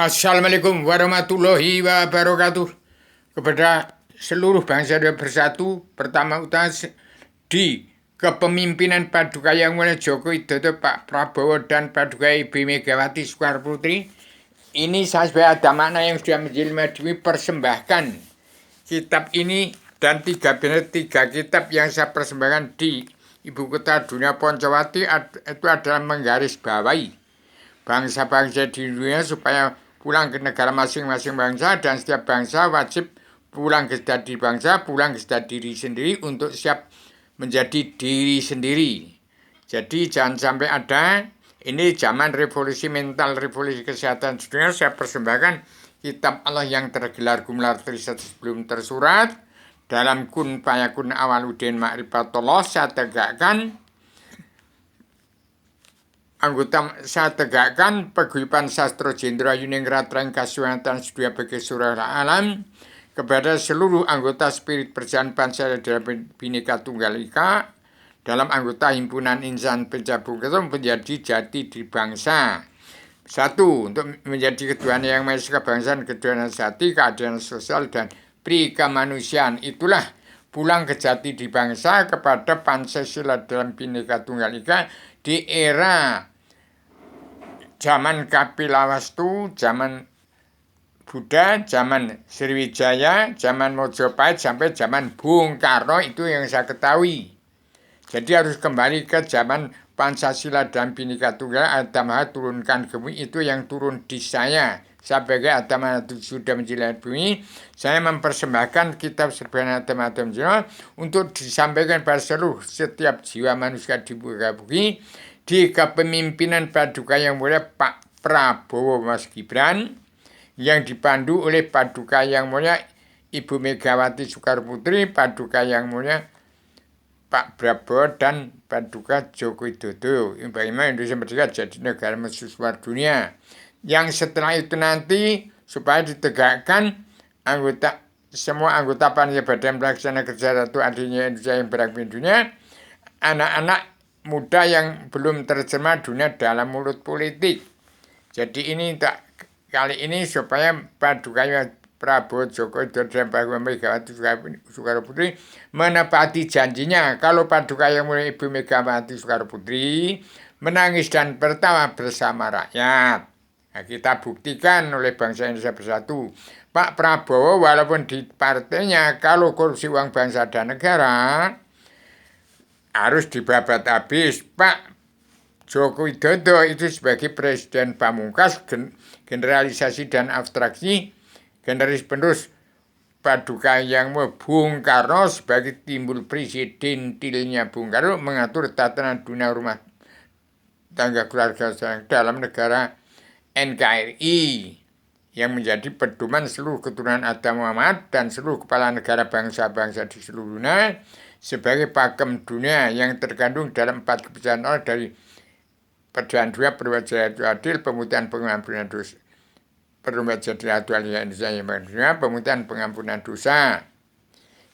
Assalamualaikum warahmatullahi wabarakatuh. Kepada seluruh bangsa dan bersatu, pertama utama di kepemimpinan Paduka Yang Mulia Joko Widodo, Pak Prabowo dan Paduka Ibu Megawati Soekarnoputri, ini saya sebagai ada makna yang sudah menjadi persembahkan kitab ini dan tiga kitab yang saya persembahkan di Ibu Kota Dunia Poncowati itu adalah menggarisbawahi bangsa-bangsa di dunia supaya pulang ke negara masing-masing bangsa, dan setiap bangsa wajib pulang ke jati bangsa, pulang ke jati diri sendiri untuk siap menjadi diri sendiri. Jadi jangan sampai ada, ini zaman revolusi mental, revolusi kesehatan dunia. Saya persembahkan kitab Allah yang tergelar gumelar riset sebelum tersurat dalam kun fayakun awaludin ma'rifatullah. Saya tegakkan saya tegakkan paguyuban sastra Jenderal Yuningrat Rangka Kasuatan Sedunia bagi surah alam kepada seluruh anggota spirit perjalanan bangsa dalam Bhinneka Tunggal Ika dalam anggota himpunan insan pencabung itu menjadi jati di bangsa. Satu, untuk menjadi ketuhanan yang maha esa, kebangsaan, ketuhanan sejati, keadilan sosial dan pri kemanusiaan. Itulah pulang ke jati di bangsa kepada Pancasila dalam Bhinneka Tunggal Ika di era zaman Kapilawastu, zaman Buddha, zaman Sriwijaya, zaman Mojopahit, sampai zaman Bung Karno, itu yang saya ketahui. Jadi harus kembali ke zaman Pancasila dan Bhinneka Tunggal Ika turunkan ke bumi, itu yang turun di saya. Sebagai Atama sudah menjilat bumi, saya mempersembahkan kitab Serbana Atama untuk disampaikan pada seluruh setiap jiwa manusia di muka bumi di kepemimpinan Paduka Yang Mulia Pak Prabowo Mas Gibran, yang dipandu oleh Paduka Yang Mulia Ibu Megawati Soekarnoputri, Paduka Yang Mulia Pak Prabowo, dan Paduka Joko Widodo. Bagaimana Indonesia merdeka jadi negara mercusuar dunia. Yang setelah itu nanti supaya ditegakkan semua anggota panitia badan pelaksana kerja Ratu Adanya Indonesia yang beragam dunia, anak-anak muda yang belum terjemah dunia dalam mulut politik. Jadi ini kali ini supaya Paduka Prabowo Joko Widodo dan Pak Megawati Soekarnoputri menepati janjinya. Kalau Paduka Yang Mulia Ibu Megawati Soekarnoputri menangis dan tertawa bersama rakyat. Nah, kita buktikan oleh bangsa Indonesia bersatu. Pak Prabowo walaupun di partainya kalau korupsi uang bangsa dan negara harus dibabat habis. Pak Joko Widodo itu sebagai presiden pamungkas, generalisasi dan abstraksi, generalis penerus Paduka Yang Mulia Bung Karno sebagai timbul presiden tilnya Bung Karno mengatur tatanan dunia rumah tangga keluarga dalam negara NKRI yang menjadi pedoman seluruh keturunan Adam Muhammad dan seluruh kepala negara bangsa-bangsa di seluruh dunia sebagai pakem dunia yang terkandung dalam 4 kebijakan Allah dari perjalanan dunia, perwajahan adil, pemutihan pengampunan dosa, perwajahan adil Indonesia yang dunia, pemutihan pengampunan dosa,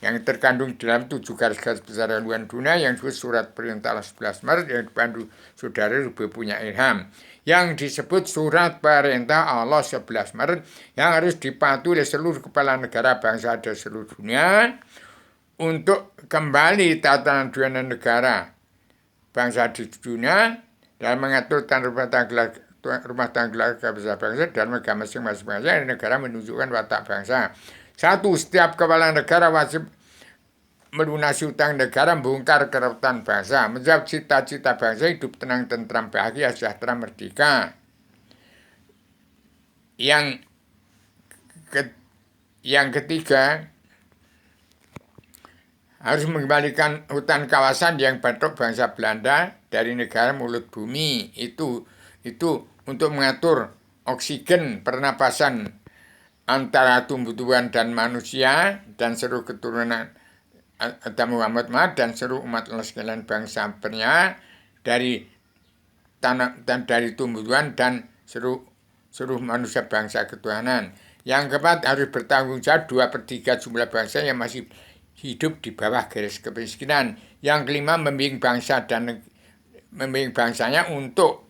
yang terkandung dalam 7 garis-garis besar haluan dunia yang disebut surat perintah 11 Maret yang dipandu saudara Rubi punya ilham, yang disebut surat perintah Allah 11 Maret yang harus dipatuhi oleh seluruh kepala negara bangsa di seluruh dunia untuk kembali tatanan dunia negara bangsa di dunia dalam mengatur rumah tangga bangsa dan negara masing-masing bangsa. Negara menunjukkan watak bangsa. Satu, setiap kepala negara wajib melunasi utang negara, membongkar kerebutan bangsa, menjawab cita-cita bangsa hidup tenang, tentram, bahagia, sejahtera, merdeka. Yang ketiga, harus mengembalikan hutan kawasan yang batok bangsa Belanda dari negara mulut bumi. Itu untuk mengatur oksigen pernapasan antara tumbuh-tumbuhan dan manusia dan seluruh keturunan Adam Muhammad dan seluruh umat Allah sekalian bangsa pernya dari tanah dan dari tumbuhan dan seluruh manusia bangsa ketuhanan. Yang keempat, harus bertanggung jawab 2/3 jumlah bangsa yang masih hidup di bawah garis kemiskinan. Yang kelima, membimbing bangsa dan membimbing bangsanya untuk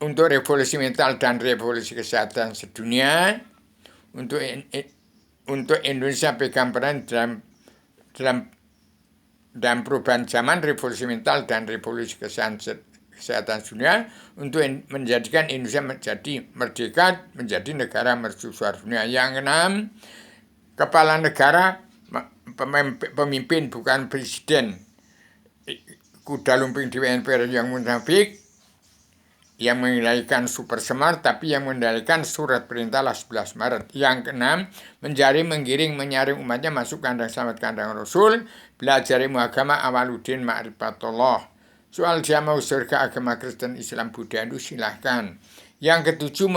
untuk revolusi mental dan revolusi kesehatan sedunia, untuk Indonesia pegang peran dalam perubahan zaman, revolusi mental dan revolusi kesehatan dunia, untuk menjadikan Indonesia menjadi merdeka, menjadi negara mercusuar dunia. Yang keenam, kepala negara, pemimpin bukan presiden, kuda lumping di MPR yang munafik, yang mengendalikan super semar, tapi yang mengendalikan surat perintah 11 Maret. Yang keenam, menggiring, menyaring umatnya masuk kandang selamat kandang Rasul, belajar ilmu agama awaludin ma'rifatullah. Soal dia mau surga agama Kristen, Islam, Buddha, itu silahkan. Yang ketujuh,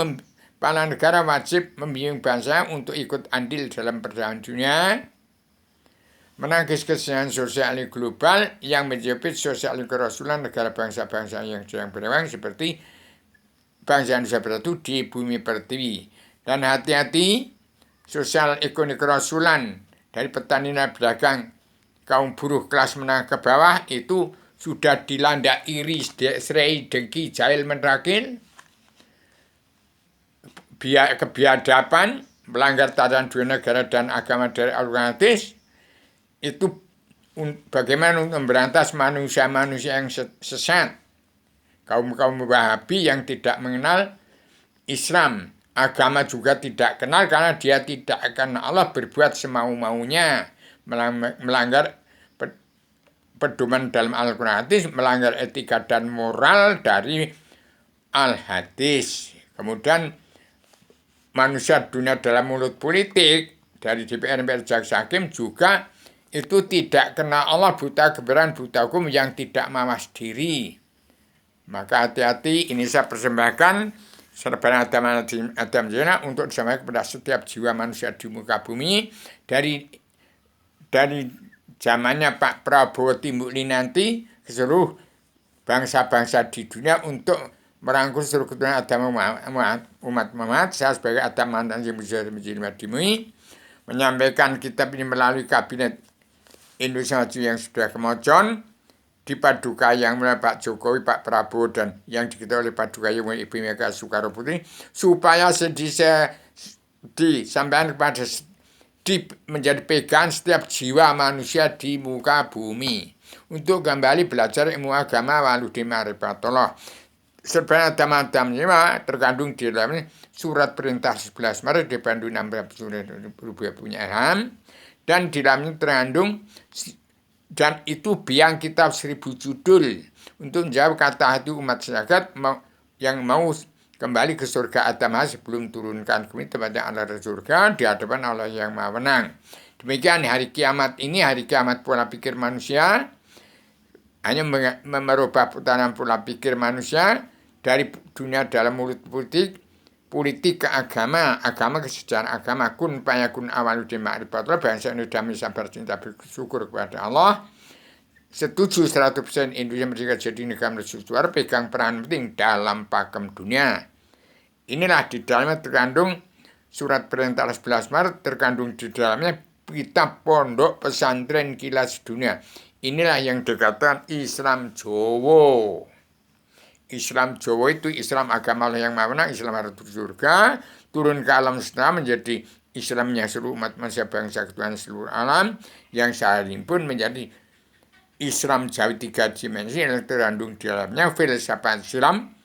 kepala negara wajib membimbing bangsa untuk ikut andil dalam perdamaian dunia, menangkis kesejahteraan sosial global yang menjepit sosial kerasulan negara bangsa-bangsa yang sedang berkembang seperti bangsa Indonesia Bersatu di bumi pertiwi. Dan hati-hati, sosial ekonomi kerasulan dari petani dan pedagang, kaum buruh kelas menengah ke bawah itu sudah dilanda iri, serai, dengki, jahil, menrakil, kebiadaban, melanggar tatanan dua negara dan agama dari Al-Quran. Itu bagaimana untuk memberantas manusia-manusia yang sesat, kaum-kaum Wahabi yang tidak mengenal Islam, agama juga tidak kenal karena dia tidak akan Allah, berbuat semau-maunya, melanggar pedoman dalam Al-Quran hadis, melanggar etika dan moral dari Al-Hadis. Kemudian manusia dunia dalam mulut politik dari DPR, MPR, Jaksa Hakim juga itu tidak kenal Allah, buta kebenaran, buta hukum, yang tidak mawas diri. Maka hati-hati, ini saya persembahkan serba Adam Zena untuk disampaikan kepada setiap jiwa manusia di muka bumi dari zamannya Pak Prabowo Timbuli nanti ke seluruh bangsa-bangsa di dunia untuk merangkul seluruh keturunan Adam umat Muhammad. Saya sebagai Adam mantan yang bisa dimui menyampaikan kitab ini melalui kabinet Indonesia Maju yang sudah kemocon, dipaduka yang mulai Pak Jokowi, Pak Prabowo, dan yang diketahui oleh paduka yang mulai Ibu Mega Soekarno Putri, supaya disampaikan kepada menjadi pegangan setiap jiwa manusia di muka bumi untuk kembali belajar ilmu agama waludin ma'rifatullah. Sebenarnya teman-teman terkandung di dalam surat perintah 11 Maret dibantu 16 berubah punya ilham, dan di dalamnya terkandung, dan itu biang kitab 1000 judul untuk menjawab kata hati umat masyarakat yang mau kembali ke surga Adam sebelum turunkan ke tempatnya Allah surga di hadapan Allah yang Maha Menang. Demikian hari kiamat ini, hari kiamat pola pikir manusia, hanya merubah putaran pola pikir manusia dari dunia dalam mulut politik ke agama kesejahteraan agama, kun payakun awaludin ma'rifatullah, bangsa Indonesia damai sabar cinta bersyukur kepada Allah. Setuju 100% Indonesia merdeka jadi negara mercusuar, pegang peran penting dalam pakem dunia. Inilah di dalamnya terkandung surat perintah 11 Maret, terkandung di dalamnya kitab pondok pesantren kilas dunia. Inilah yang dikatakan Islam Jawa. Islam Jawa itu Islam agama Allah yang Maha Menang, Islam harus surga, turun ke alam semesta menjadi Islamnya seluruh umat manusia bangsa ketuhanan seluruh alam, yang saling pun menjadi Islam Jawa 3 dimensi yang terkandung di dalamnya filsafat Islam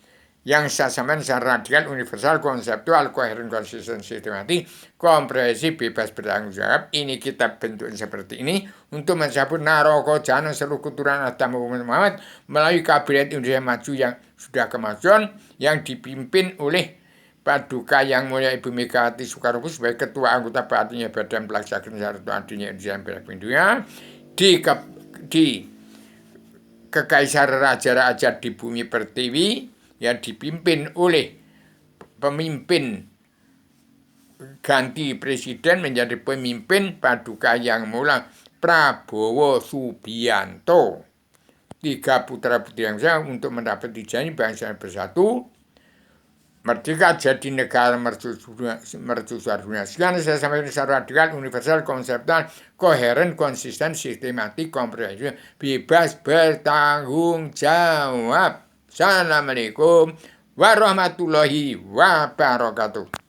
yang saya sampaikan secara radikal, universal, konseptual, koheren, konsisten, sistematik, komprehensif, bebas bertanggung jawab. Ini kitab bentuknya seperti ini untuk mencapai naroko jahanam seluruh keturunan Adam Muhammad melalui kabinet Indonesia Maju yang sudah kemajuan, yang dipimpin oleh Paduka yang mulia Ibu Megawati Soekarno Putri sebagai ketua anggota Badan Badan Pelaksana Satu Adanya Indonesia Dunia di Kekaisaran Raja-Raja di bumi pertiwi, yang dipimpin oleh pemimpin ganti presiden menjadi pemimpin Paduka yang mulia Prabowo Subianto. 3 putra-putri yang saya untuk mendapat janji bangsa bersatu, merdeka jadi negara mercusuar dunia. Sekarang saya sampaikan secara radikal, universal, konseptual, koheren, konsisten, sistematik, komprehensif, bebas bertanggung jawab. Assalamualaikum warahmatullahi wabarakatuh.